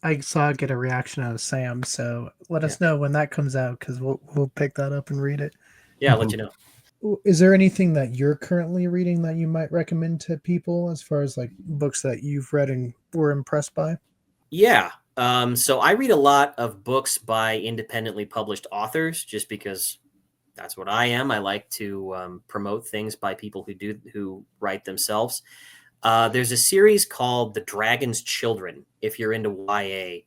I saw it get a reaction out of Sam, so let us know when that comes out, because we'll pick that up and read it. Yeah, I'll let you know. Is there anything that you're currently reading that you might recommend to people as far as like books that you've read and were impressed by? Yeah. So I read a lot of books by independently published authors just because that's what I am. I like to promote things by people who write themselves. There's a series called The Dragon's Children, if you're into YA,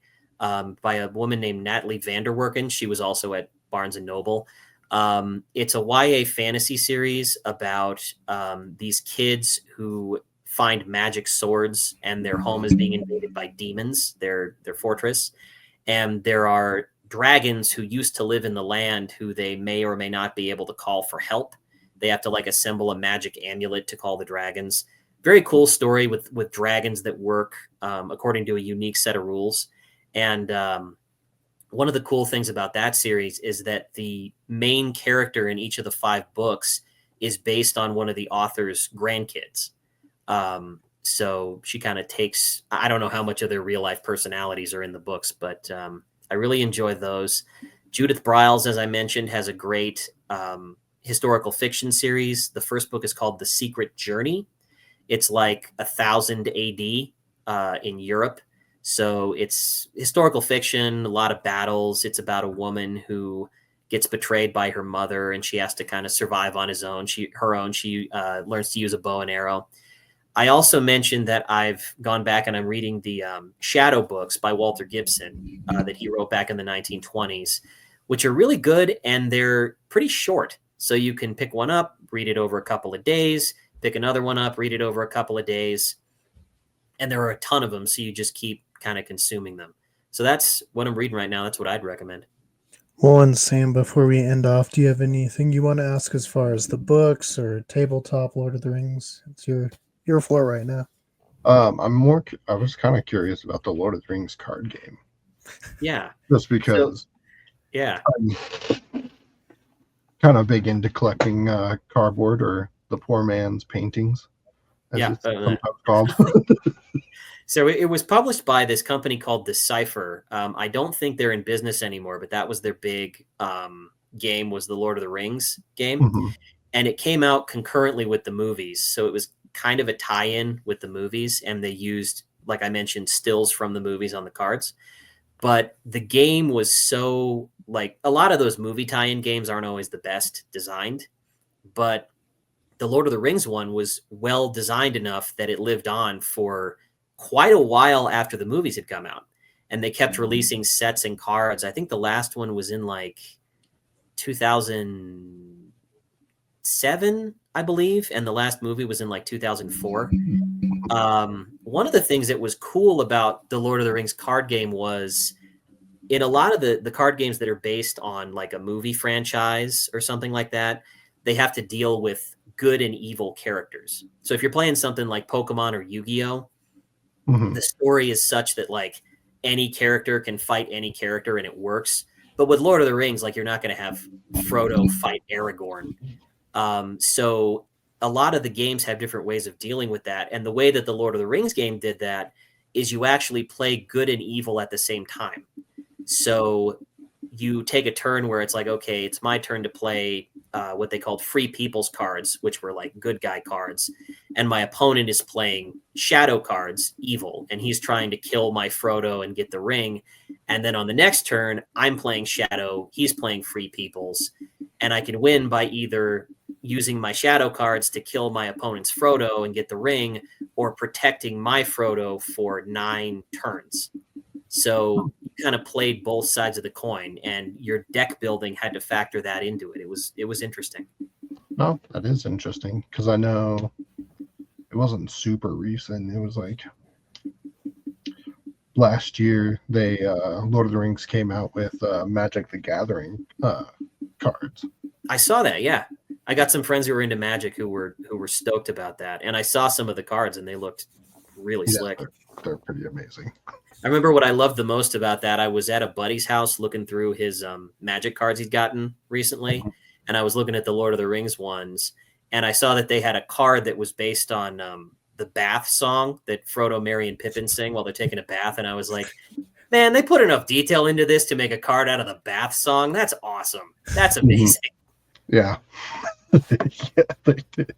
by a woman named Natalie Vanderwerken. She was also at Barnes & Noble. It's a YA fantasy series about these kids who find magic swords and their home is being invaded by demons, their fortress. And there are dragons who used to live in the land who they may or may not be able to call for help. They have to like assemble a magic amulet to call the dragons. Very cool story with dragons that work according to a unique set of rules. And one of the cool things about that series is that the main character in each of the 5 books is based on one of the author's grandkids. So she kind of takes, I don't know how much of their real life personalities are in the books, but I really enjoy those. Judith Briles, as I mentioned, has a great historical fiction series. The first book is called The Secret Journey. It's like 1000 AD in Europe. So it's historical fiction, a lot of battles. It's about a woman who gets betrayed by her mother and she has to kind of survive on She learns to use a bow and arrow. I also mentioned that I've gone back and I'm reading the Shadow books by Walter Gibson that he wrote back in the 1920s, which are really good and they're pretty short. So you can pick one up, read it over a couple of days, pick another one up, read it over a couple of days. And there are a ton of them, so you just keep kind of consuming them. So that's what I'm reading right now. That's what I'd recommend. Well, and Sam, before we end off, do you have anything you want to ask as far as the books or tabletop Lord of the Rings? It's your floor right now. I was kind of curious about the Lord of the Rings card game. Yeah. Just because yeah. I'm kind of big into collecting cardboard or the poor man's paintings, as it's sometimes called. So it was published by this company called Decipher. I don't think they're in business anymore, but that was their big game, was the Lord of the Rings game. Mm-hmm. And it came out concurrently with the movies. So it was kind of a tie-in with the movies. And they used, like I mentioned, stills from the movies on the cards. But the game was so, like, a lot of those movie tie-in games aren't always the best designed. But the Lord of the Rings one was well designed enough that it lived on for quite a while after the movies had come out. And they kept releasing sets and cards. I think the last one was in like 2007, I believe. And the last movie was in like 2004. One of the things that was cool about the Lord of the Rings card game was, in a lot of the card games that are based on like a movie franchise or something like that, they have to deal with good and evil characters. So if you're playing something like Pokemon or Yu-Gi-Oh, the story is such that like any character can fight any character and it works. But with Lord of the Rings, like, you're not going to have Frodo fight Aragorn. So a lot of the games have different ways of dealing with that. And the way that the Lord of the Rings game did that is you actually play good and evil at the same time. So you take a turn where it's like, okay, it's my turn to play what they called free people's cards, which were like good guy cards. And my opponent is playing shadow cards, evil, and he's trying to kill my Frodo and get the ring. And then on the next turn, I'm playing shadow, he's playing free people's. And I can win by either using my shadow cards to kill my opponent's Frodo and get the ring, or protecting my Frodo for 9 turns. So you kind of played both sides of the coin, and your deck building had to factor that into it. It was interesting. No, that is interesting, because I know it wasn't super recent. It was like last year they Lord of the Rings came out with Magic the Gathering cards. I saw that. Yeah, I got some friends who were into Magic who were stoked about that, and I saw some of the cards and they looked really slick. They're pretty amazing. I remember what I loved the most about that. I was at a buddy's house looking through his Magic cards he'd gotten recently, and I was looking at the Lord of the Rings ones, and I saw that they had a card that was based on the bath song that Frodo, Merry, and Pippin sing while they're taking a bath, and I was like, man, they put enough detail into this to make a card out of the bath song. That's awesome. That's amazing. Yeah. Yeah, they did.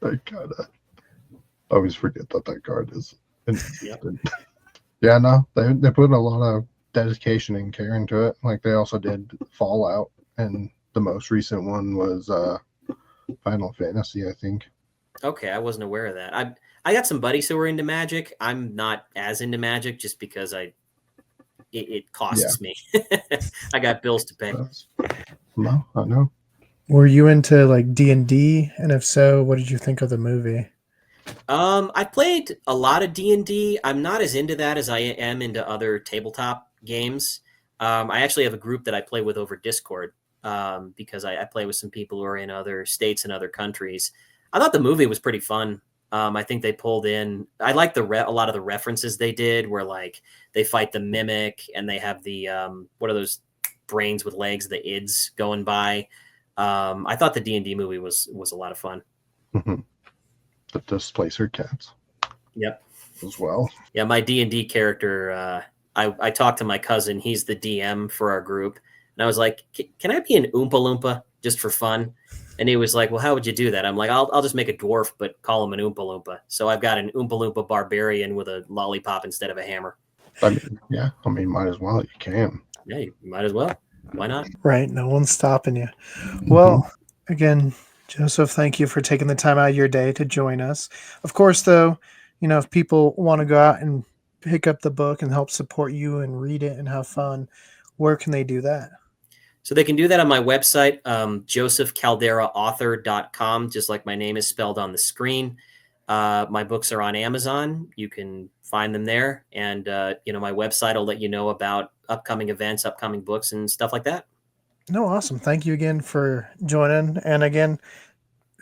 I kind of always forget that card is. Yep. Yeah, no, they put a lot of dedication and care into it. Like, they also did Fallout, and the most recent one was Final Fantasy, I think. Okay, I wasn't aware of that. I got some buddies who are into Magic. I'm not as into Magic just because it costs me. I got bills to pay. No, I know. Were you into like D&D? And if so, what did you think of the movie? I played a lot of D&D. I'm not as into that as I am into other tabletop games. I actually have a group that I play with over Discord because I play with some people who are in other states and other countries. I thought the movie was pretty fun. I think they pulled in. I like a lot of the references they did, where like they fight the mimic and they have the what are those brains with legs, the ids going by. I thought the D&D movie was a lot of fun. The Displacer Cats. Yep. As well. Yeah, my D&D character, I talked to my cousin. He's the DM for our group. And I was like, can I be an Oompa Loompa just for fun? And he was like, well, how would you do that? I'm like, I'll just make a dwarf, but call him an Oompa Loompa. So I've got an Oompa Loompa barbarian with a lollipop instead of a hammer. I mean, might as well. You can. Yeah, you might as well. Why not? Right. No one's stopping you. Well, again, Joseph, thank you for taking the time out of your day to join us. Of course, though, if people want to go out and pick up the book and help support you and read it and have fun, where can they do that? So they can do that on my website, josephcaldaraauthor.com, just like my name is spelled on the screen. My books are on Amazon. You can find them there. And, my website will let you know about upcoming events, upcoming books, and stuff like that. No, awesome. Thank you again for joining. And again,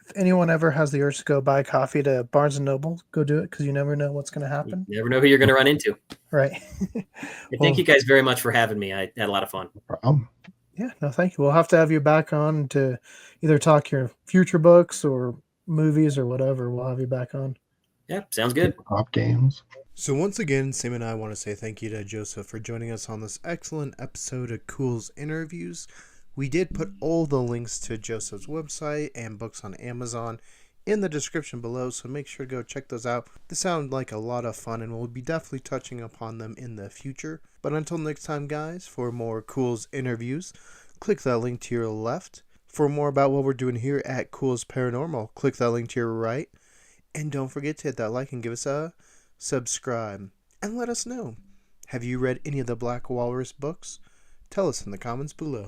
if anyone ever has the urge to go buy coffee to Barnes & Noble, go do it because you never know what's going to happen. You never know who you're going to run into. Right. Thank you guys very much for having me. I had a lot of fun. No problem. Yeah, no, thank you. We'll have to have you back on to either talk your future books or movies or whatever. We'll have you back on. Yeah, sounds good. Pop games. So once again, Sam and I want to say thank you to Joseph for joining us on this excellent episode of Culz Interviews. We did put all the links to Joseph's website and books on Amazon in the description below, so make sure to go check those out. They sound like a lot of fun, and we'll be definitely touching upon them in the future. But until next time, guys, for more Culz Interviews, click that link to your left. For more about what we're doing here at Culz Paranormal, click that link to your right. And don't forget to hit that like and give us a subscribe. And let us know, have you read any of the Black Walrus books? Tell us in the comments below.